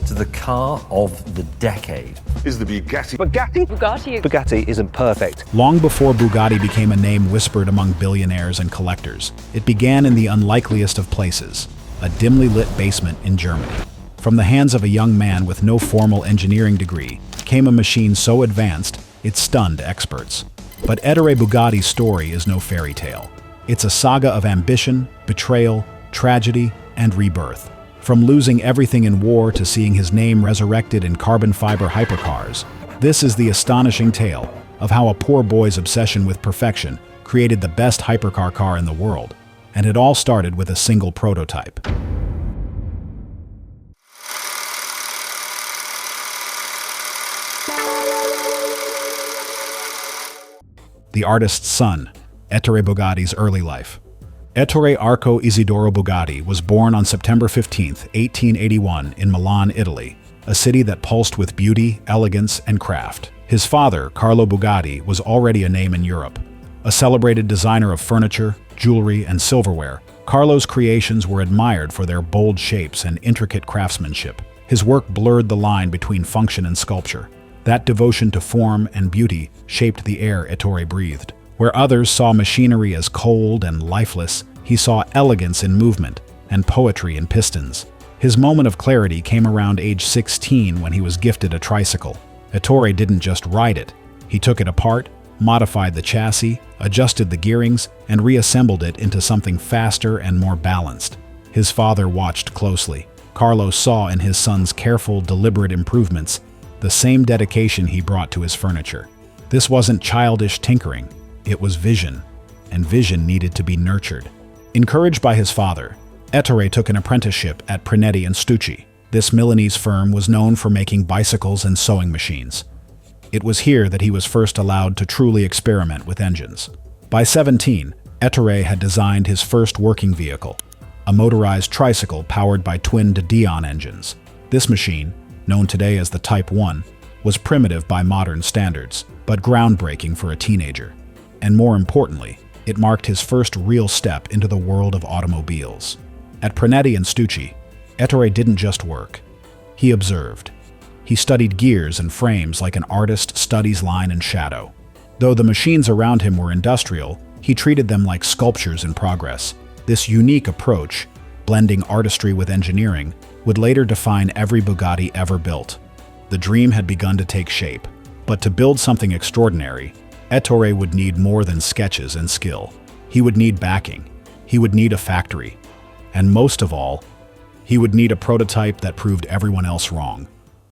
to the car of the decade. Is the Bugatti. Bugatti isn't perfect. Long before Bugatti became a name whispered among billionaires and collectors, it began in the unlikeliest of places, a dimly lit basement in Germany. From the hands of a young man with no formal engineering degree came a machine so advanced it stunned experts. But Ettore Bugatti's story is no fairy tale. It's a saga of ambition, betrayal, tragedy, and rebirth. From losing everything in war to seeing his name resurrected in carbon fiber hypercars, this is the astonishing tale of how a poor boy's obsession with perfection created the best hypercar car in the world. And it all started with a single prototype. The artist's son, Ettore Bugatti's early life. Ettore Arco Isidoro Bugatti was born on September 15, 1881 in Milan, Italy, a city that pulsed with beauty, elegance, and craft. His father, Carlo Bugatti, was already a name in Europe. A celebrated designer of furniture, jewelry, and silverware, Carlo's creations were admired for their bold shapes and intricate craftsmanship. His work blurred the line between function and sculpture. That devotion to form and beauty shaped the air Ettore breathed. Where others saw machinery as cold and lifeless, he saw elegance in movement and poetry in pistons. His moment of clarity came around age 16 when he was gifted a tricycle. Ettore didn't just ride it. He took it apart, modified the chassis, adjusted the gearings, and reassembled it into something faster and more balanced. His father watched closely. Carlo saw in his son's careful, deliberate improvements the same dedication he brought to his furniture. This wasn't childish tinkering. It was vision, and vision needed to be nurtured. Encouraged by his father, Ettore took an apprenticeship at Prinetti and Stucci. This Milanese firm was known for making bicycles and sewing machines. It was here that he was first allowed to truly experiment with engines. By 17, Ettore had designed his first working vehicle, a motorized tricycle powered by twin Dion engines. This machine, known today as the Type 1, was primitive by modern standards, but groundbreaking for a teenager. And more importantly, it marked his first real step into the world of automobiles. At Prinetti and Stucci, Ettore didn't just work. He observed. He studied gears and frames like an artist studies line and shadow. Though the machines around him were industrial, he treated them like sculptures in progress. This unique approach, blending artistry with engineering, would later define every Bugatti ever built. The dream had begun to take shape, but to build something extraordinary, Ettore would need more than sketches and skill. He would need backing. He would need a factory. And most of all, he would need a prototype that proved everyone else wrong.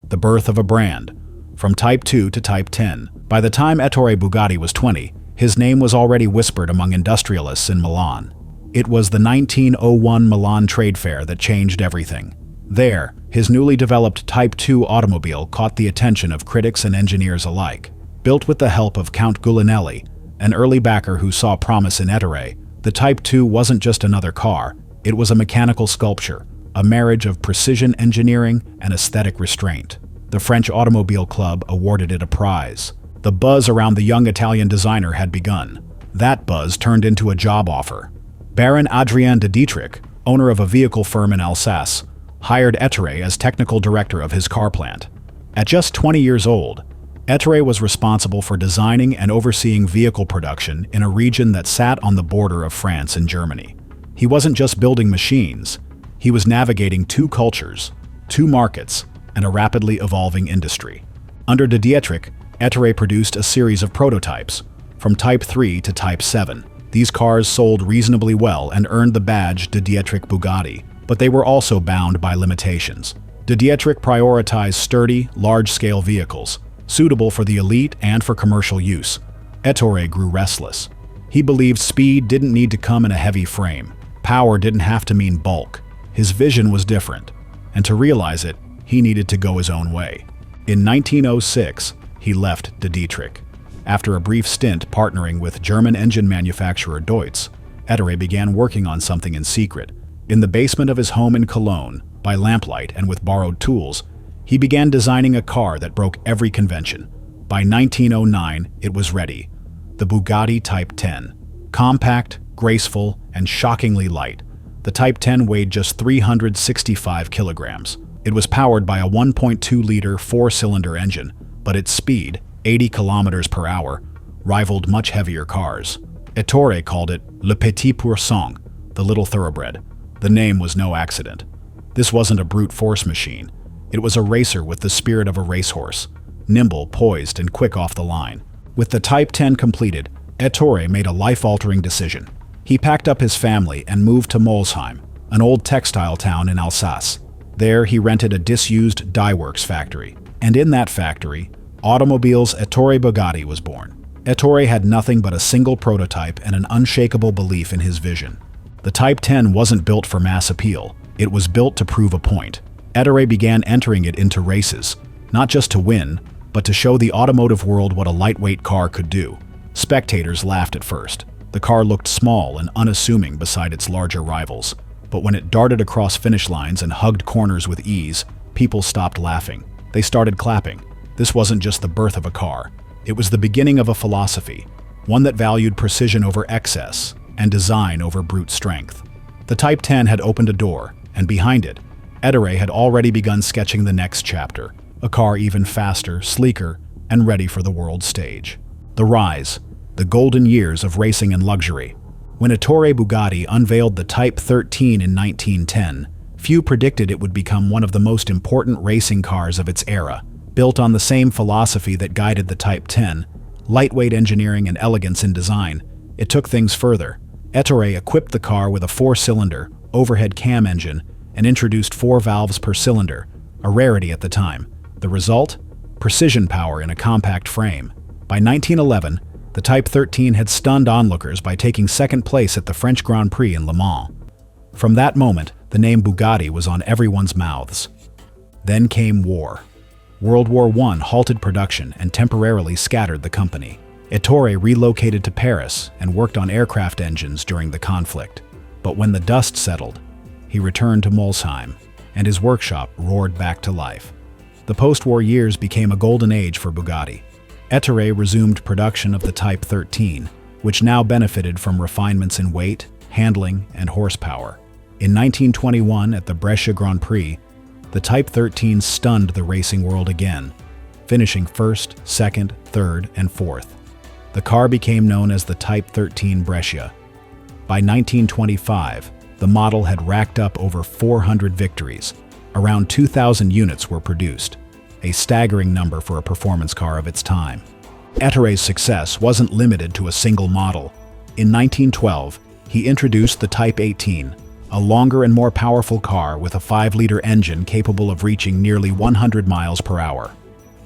The birth of a brand, from Type 2 to Type 10. By the time Ettore Bugatti was 20, his name was already whispered among industrialists in Milan. It was the 1901 Milan Trade Fair that changed everything. There, his newly developed Type 2 automobile caught the attention of critics and engineers alike. Built with the help of Count Guglielmi, an early backer who saw promise in Ettore, the Type 2 wasn't just another car, it was a mechanical sculpture, a marriage of precision engineering and aesthetic restraint. The French Automobile Club awarded it a prize. The buzz around the young Italian designer had begun. That buzz turned into a job offer. Baron Adrien de Dietrich, owner of a vehicle firm in Alsace, hired Ettore as technical director of his car plant. At just 20 years old, Ettore was responsible for designing and overseeing vehicle production in a region that sat on the border of France and Germany. He wasn't just building machines, he was navigating two cultures, two markets, and a rapidly evolving industry. Under de Dietrich, Ettore produced a series of prototypes, from Type 3 to Type 7. These cars sold reasonably well and earned the badge de Dietrich Bugatti, but they were also bound by limitations. De Dietrich prioritized sturdy, large-scale vehicles, suitable for the elite and for commercial use. Ettore grew restless. He believed speed didn't need to come in a heavy frame. Power didn't have to mean bulk. His vision was different, and to realize it, he needed to go his own way. In 1906, he left de Dietrich. After a brief stint partnering with German engine manufacturer Deutz, Ettore began working on something in secret. In the basement of his home in Cologne, by lamplight and with borrowed tools, he began designing a car that broke every convention. By 1909, it was ready. The Bugatti Type 10. Compact, graceful, and shockingly light, the Type 10 weighed just 365 kilograms. It was powered by a 1.2-liter four-cylinder engine, but its speed, 80 kilometers per hour, rivaled much heavier cars. Ettore called it Le Petit Pur Sang, the little thoroughbred. The name was no accident. This wasn't a brute force machine. It was a racer with the spirit of a racehorse, nimble, poised, and quick off the line. With the Type 10 completed, Ettore made a life-altering decision. He packed up his family and moved to Molsheim, an old textile town in Alsace. There, he rented a disused dye-works factory. And in that factory, Automobiles Ettore Bugatti was born. Ettore had nothing but a single prototype and an unshakable belief in his vision. The Type 10 wasn't built for mass appeal. It was built to prove a point. Ettore began entering it into races, not just to win, but to show the automotive world what a lightweight car could do. Spectators laughed at first. The car looked small and unassuming beside its larger rivals. But when it darted across finish lines and hugged corners with ease, people stopped laughing. They started clapping. This wasn't just the birth of a car. It was the beginning of a philosophy, one that valued precision over excess and design over brute strength. The Type 10 had opened a door, and behind it, Ettore had already begun sketching the next chapter, a car even faster, sleeker, and ready for the world stage. The rise, the golden years of racing and luxury. When Ettore Bugatti unveiled the Type 13 in 1910, few predicted it would become one of the most important racing cars of its era. Built on the same philosophy that guided the Type 10, lightweight engineering and elegance in design, it took things further. Ettore equipped the car with a four-cylinder, overhead cam engine and introduced 4 valves per cylinder, a rarity at the time. The result? Precision power in a compact frame. By 1911, the Type 13 had stunned onlookers by taking second place at the French Grand Prix in Le Mans. From that moment, the name Bugatti was on everyone's mouths. Then came war. World War I halted production and temporarily scattered the company. Ettore relocated to Paris and worked on aircraft engines during the conflict. But when the dust settled, he returned to Molsheim, and his workshop roared back to life. The post-war years became a golden age for Bugatti. Ettore resumed production of the Type 13, which now benefited from refinements in weight, handling, and horsepower. In 1921, at the Brescia Grand Prix, the Type 13 stunned the racing world again, finishing first, second, third, and fourth. The car became known as the Type 13 Brescia. By 1925, the model had racked up over 400 victories. Around 2,000 units were produced, a staggering number for a performance car of its time. Ettore's success wasn't limited to a single model. In 1912, he introduced the Type 18, a longer and more powerful car with a 5-liter engine capable of reaching nearly 100 miles per hour.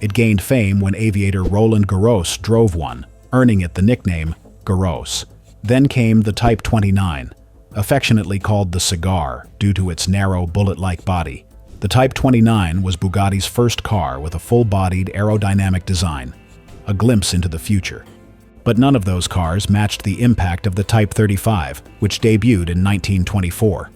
It gained fame when aviator Roland Garros drove one, earning it the nickname Garros. Then came the Type 29, affectionately called the Cigar due to its narrow, bullet-like body. The Type 29 was Bugatti's first car with a full-bodied aerodynamic design, a glimpse into the future. But none of those cars matched the impact of the Type 35, which debuted in 1924.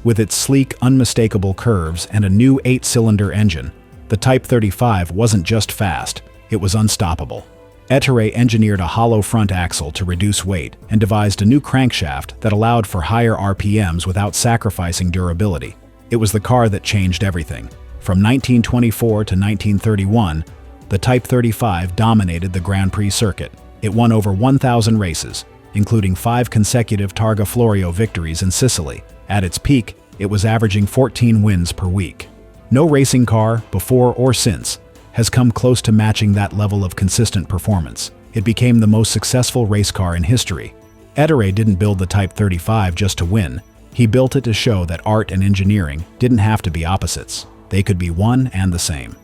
With its sleek, unmistakable curves and a new 8-cylinder engine, the Type 35 wasn't just fast, it was unstoppable. Ettore engineered a hollow front axle to reduce weight and devised a new crankshaft that allowed for higher RPMs without sacrificing durability. It was the car that changed everything. From 1924 to 1931, the Type 35 dominated the Grand Prix circuit. It won over 1,000 races, including 5 consecutive Targa Florio victories in Sicily. At its peak, it was averaging 14 wins per week. No racing car, before or since, has come close to matching that level of consistent performance. It became the most successful race car in history. Ettore didn't build the Type 35 just to win. He built it to show that art and engineering didn't have to be opposites. They could be one and the same.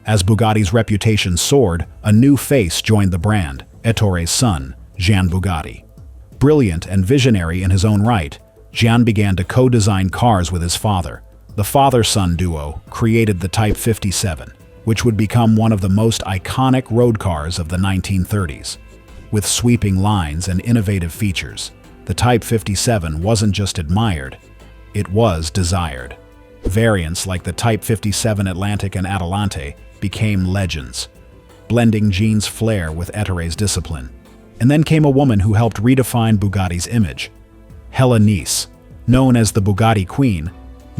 As Bugatti's reputation soared, a new face joined the brand, Ettore's son, Gian Bugatti. Brilliant and visionary in his own right, Gian began to co-design cars with his father. The father-son duo created the Type 57, which would become one of the most iconic road cars of the 1930s. With sweeping lines and innovative features, the Type 57 wasn't just admired, it was desired. Variants like the Type 57 Atlantic and Adelante became legends, blending Gian's flair with Ettore's discipline. And then came a woman who helped redefine Bugatti's image, Hella Nice. Known as the Bugatti Queen,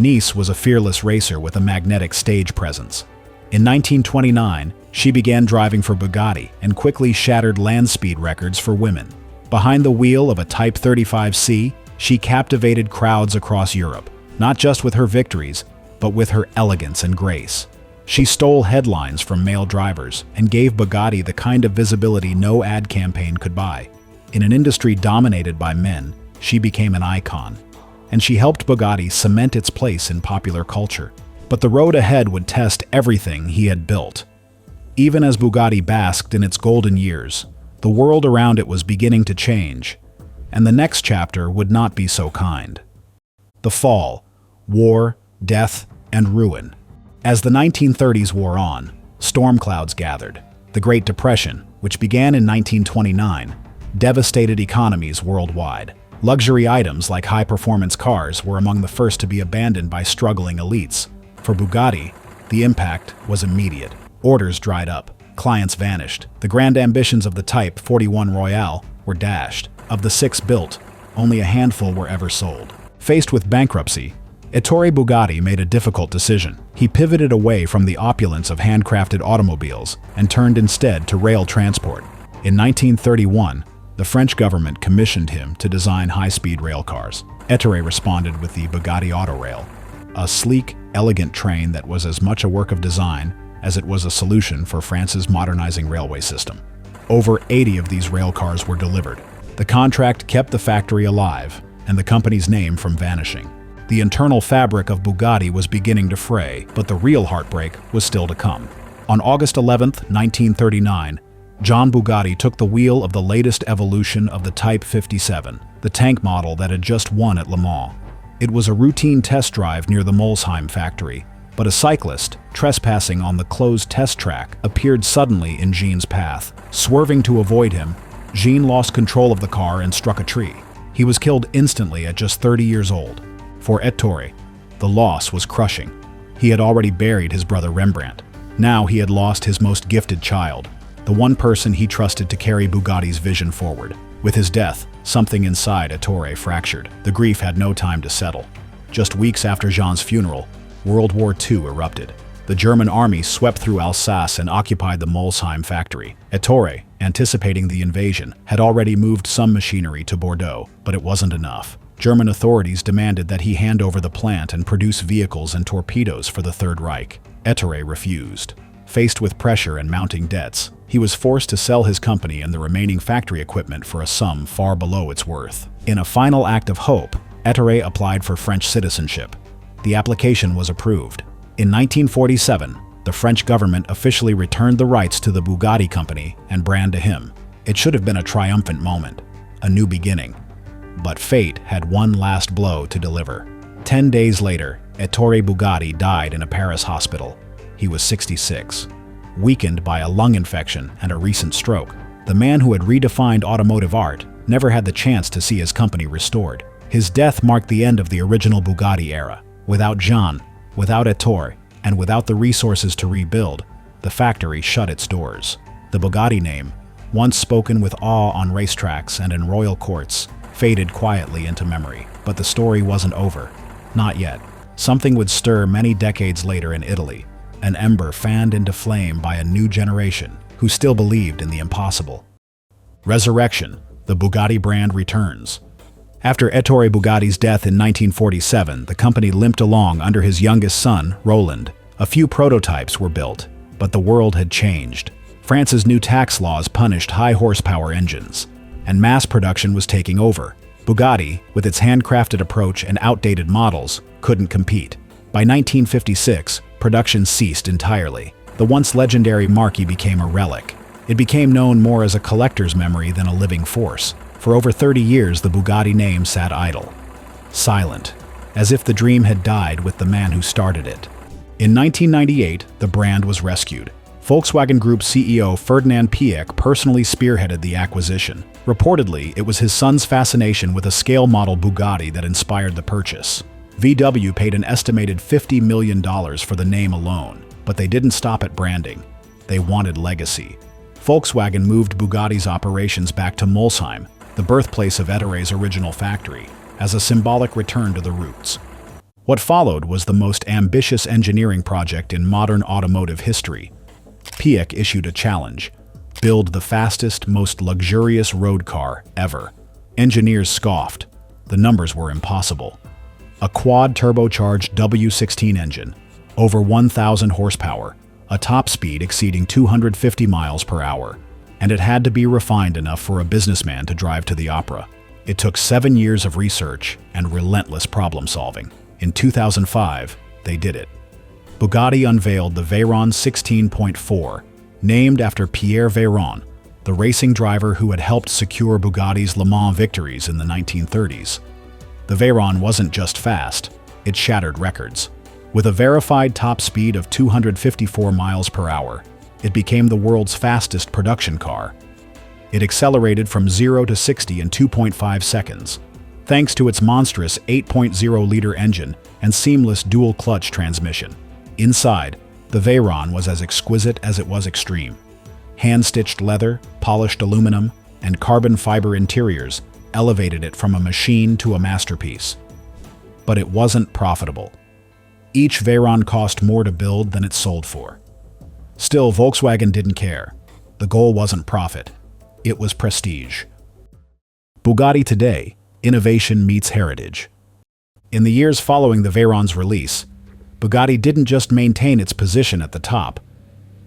Nice was a fearless racer with a magnetic stage presence. In 1929, she began driving for Bugatti and quickly shattered land speed records for women. Behind the wheel of a Type 35C, she captivated crowds across Europe, not just with her victories, but with her elegance and grace. She stole headlines from male drivers and gave Bugatti the kind of visibility no ad campaign could buy. In an industry dominated by men, she became an icon, and she helped Bugatti cement its place in popular culture. But the road ahead would test everything he had built. Even as Bugatti basked in its golden years, the world around it was beginning to change, and the next chapter would not be so kind. The fall, war, death, and ruin. As the 1930s wore on, storm clouds gathered. The Great Depression, which began in 1929, devastated economies worldwide. Luxury items like high-performance cars were among the first to be abandoned by struggling elites. For Bugatti, the impact was immediate. Orders dried up, clients vanished. The grand ambitions of the Type 41 Royale were dashed. Of the 6 built, only a handful were ever sold. Faced with bankruptcy, Ettore Bugatti made a difficult decision. He pivoted away from the opulence of handcrafted automobiles and turned instead to rail transport. In 1931, the French government commissioned him to design high-speed rail cars. Ettore responded with the Bugatti Autorail, a sleek, elegant train that was as much a work of design as it was a solution for France's modernizing railway system. Over 80 of these rail cars were delivered. The contract kept the factory alive and the company's name from vanishing. The internal fabric of Bugatti was beginning to fray, but the real heartbreak was still to come. On August 11, 1939, John Bugatti took the wheel of the latest evolution of the Type 57, the tank model that had just won at Le Mans. It was a routine test drive near the Molsheim factory, but a cyclist, trespassing on the closed test track, appeared suddenly in Jean's path. Swerving to avoid him, Jean lost control of the car and struck a tree. He was killed instantly at just 30 years old. For Ettore, the loss was crushing. He had already buried his brother Rembrandt. Now he had lost his most gifted child, the one person he trusted to carry Bugatti's vision forward. With his death, something inside Ettore fractured. The grief had no time to settle. Just weeks after Jean's funeral, World War II erupted. The German army swept through Alsace and occupied the Molsheim factory. Ettore, anticipating the invasion, had already moved some machinery to Bordeaux, but it wasn't enough. German authorities demanded that he hand over the plant and produce vehicles and torpedoes for the Third Reich. Ettore refused. Faced with pressure and mounting debts, he was forced to sell his company and the remaining factory equipment for a sum far below its worth. In a final act of hope, Ettore applied for French citizenship. The application was approved. In 1947, the French government officially returned the rights to the Bugatti company and brand to him. It should have been a triumphant moment, a new beginning. But fate had one last blow to deliver. 10 days later, Ettore Bugatti died in a Paris hospital. He was 66. Weakened by a lung infection and a recent stroke, the man who had redefined automotive art never had the chance to see his company restored. His death marked the end of the original Bugatti era. Without Jean, without Ettore, and without the resources to rebuild, the factory shut its doors. The Bugatti name, once spoken with awe on racetracks and in royal courts, faded quietly into memory. But the story wasn't over. Not yet. Something would stir many decades later in Italy, an ember fanned into flame by a new generation who still believed in the impossible. Resurrection, the Bugatti brand returns. After Ettore Bugatti's death in 1947, the company limped along under his youngest son, Roland. A few prototypes were built, but the world had changed. France's new tax laws punished high-horsepower engines, and mass production was taking over. Bugatti, with its handcrafted approach and outdated models, couldn't compete. By 1956, production ceased entirely. The once legendary marque became a relic. It became known more as a collector's memory than a living force. For over 30 years, the Bugatti name sat idle, silent, as if the dream had died with the man who started it. In 1998, the brand was rescued. Volkswagen Group CEO Ferdinand Piëch personally spearheaded the acquisition. Reportedly, it was his son's fascination with a scale model Bugatti that inspired the purchase. VW paid an estimated $50 million for the name alone, but they didn't stop at branding. They wanted legacy. Volkswagen moved Bugatti's operations back to Molsheim, the birthplace of Ettore's original factory, as a symbolic return to the roots. What followed was the most ambitious engineering project in modern automotive history. Piëch issued a challenge: build the fastest, most luxurious road car ever. Engineers scoffed. The numbers were impossible. A quad-turbocharged W16 engine, over 1,000 horsepower, a top speed exceeding 250 miles per hour, and it had to be refined enough for a businessman to drive to the opera. It took 7 years of research and relentless problem-solving. In 2005, they did it. Bugatti unveiled the Veyron 16.4, named after Pierre Veyron, the racing driver who had helped secure Bugatti's Le Mans victories in the 1930s. The Veyron wasn't just fast, it shattered records. With a verified top speed of 254 miles per hour, it became the world's fastest production car. It accelerated from 0 to 60 in 2.5 seconds, thanks to its monstrous 8.0-liter engine and seamless dual-clutch transmission. Inside, the Veyron was as exquisite as it was extreme. Hand-stitched leather, polished aluminum, and carbon fiber interiors elevated it from a machine to a masterpiece. But it wasn't profitable. Each Veyron cost more to build than it sold for. Still, Volkswagen didn't care. The goal wasn't profit. It was prestige. Bugatti today, innovation meets heritage. In the years following the Veyron's release, Bugatti didn't just maintain its position at the top,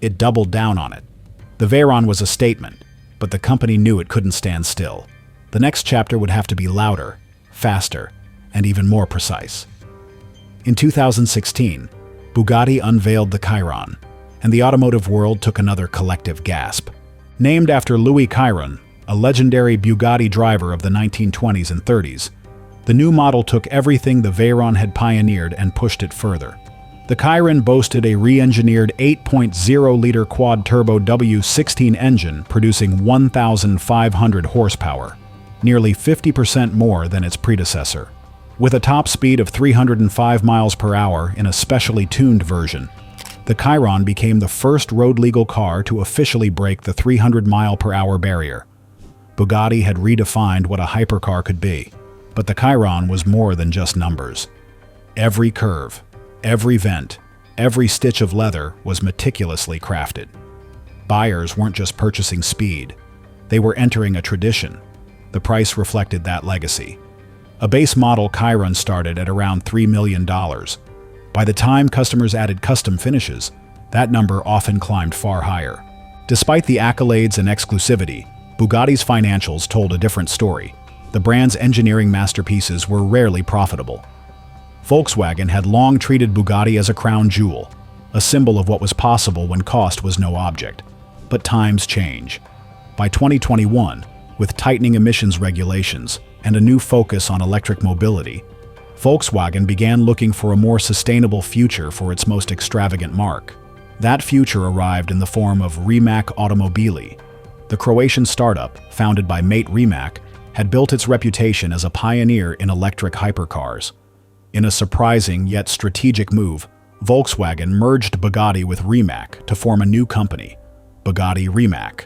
it doubled down on it. The Veyron was a statement, but the company knew it couldn't stand still. The next chapter would have to be louder, faster, and even more precise. In 2016, Bugatti unveiled the Chiron, and the automotive world took another collective gasp. Named after Louis Chiron, a legendary Bugatti driver of the 1920s and 30s, the new model took everything the Veyron had pioneered and pushed it further. The Chiron boasted a re-engineered 8.0-liter quad-turbo W16 engine producing 1,500 horsepower, nearly 50% more than its predecessor. With a top speed of 305 miles per hour in a specially tuned version, the Chiron became the first road-legal car to officially break the 300-mile-per-hour barrier. Bugatti had redefined what a hypercar could be, but the Chiron was more than just numbers. Every curve, every vent, every stitch of leather was meticulously crafted. Buyers weren't just purchasing speed, they were entering a tradition. The price reflected that legacy. A base model Chiron started at around $3 million. By the time customers added custom finishes, that number often climbed far higher. Despite the accolades and exclusivity, Bugatti's financials told a different story. The brand's engineering masterpieces were rarely profitable. Volkswagen had long treated Bugatti as a crown jewel, a symbol of what was possible when cost was no object. But times change. By 2021, with tightening emissions regulations and a new focus on electric mobility, Volkswagen began looking for a more sustainable future for its most extravagant marque. That future arrived in the form of Rimac Automobili. The Croatian startup, founded by mate Rimac, had built its reputation as a pioneer in electric hypercars. In a surprising yet strategic move, Volkswagen merged Bugatti with Rimac to form a new company, Bugatti Rimac.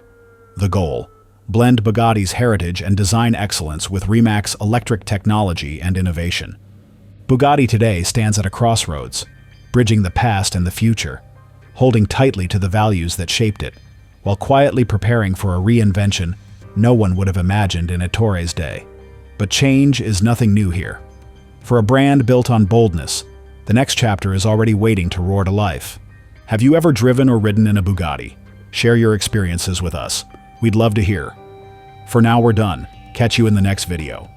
The goal: blend Bugatti's heritage and design excellence with Rimac's electric technology and innovation. Bugatti today stands at a crossroads, bridging the past and the future, holding tightly to the values that shaped it, while quietly preparing for a reinvention no one would have imagined in Ettore's day. But change is nothing new here. For a brand built on boldness, the next chapter is already waiting to roar to life. Have you ever driven or ridden in a Bugatti? Share your experiences with us. We'd love to hear. For now, we're done. Catch you in the next video.